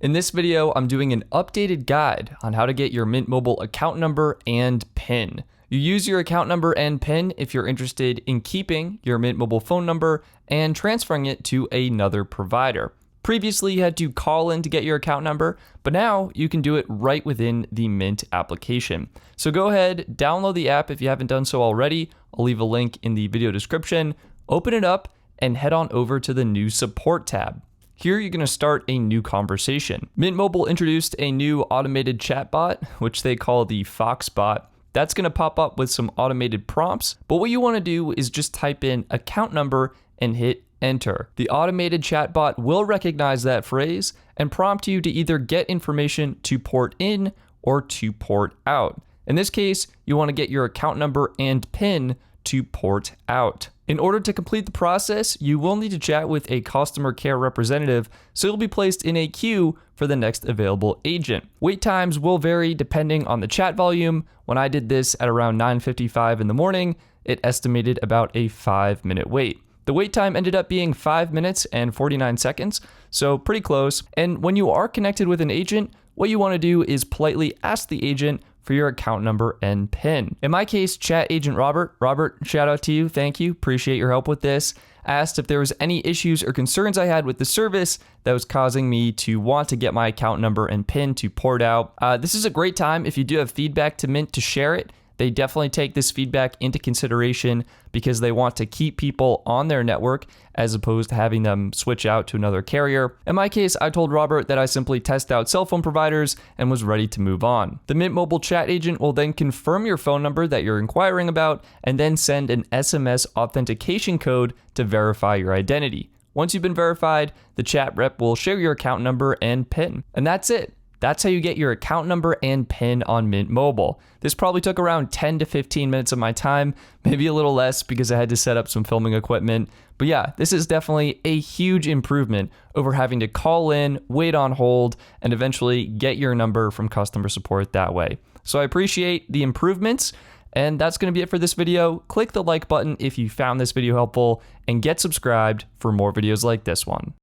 In this video, I'm doing an updated guide on how to get your Mint Mobile account number and PIN. You use your account number and PIN if you're interested in keeping your Mint Mobile phone number and transferring it to another provider. Previously, you had to call in to get your account number, but now you can do it right within the Mint application. So go ahead, download the app if you haven't done so already. I'll leave a link in the video description. Open it up and head on over to the new support tab. Here you're going to start a new conversation. Mint Mobile introduced a new automated chatbot, which they call the Foxbot. That's going to pop up with some automated prompts, but what you want to do is just type in account number and hit enter. The automated chatbot will recognize that phrase and prompt you to either get information to port in or to port out. In this case, you want to get your account number and PIN to port out. In order to complete the process, you will need to chat with a customer care representative, so you'll be placed in a queue for the next available agent. Wait times will vary depending on the chat volume. When I did this at around 9:55 in the morning, it estimated about a 5-minute wait. The wait time ended up being 5 minutes and 49 seconds, so pretty close. And when you are connected with an agent, what you want to do is politely ask the agent for your account number and PIN. In my case, chat agent Robert, shout out to you, thank you, appreciate your help with this, asked if there was any issues or concerns I had with the service that was causing me to want to get my account number and PIN to port out. This is a great time if you do have feedback to Mint to share it. They definitely take this feedback into consideration because they want to keep people on their network as opposed to having them switch out to another carrier. In my case, I told Robert that I simply test out cell phone providers and was ready to move on. The Mint Mobile chat agent will then confirm your phone number that you're inquiring about and then send an SMS authentication code to verify your identity. Once you've been verified, the chat rep will share your account number and PIN. And that's it. That's how you get your account number and PIN on Mint Mobile. This probably took around 10 to 15 minutes of my time, maybe a little less because I had to set up some filming equipment. But yeah, this is definitely a huge improvement over having to call in, wait on hold, and eventually get your number from customer support that way. So I appreciate the improvements. And that's going to be it for this video. Click the like button if you found this video helpful and get subscribed for more videos like this one.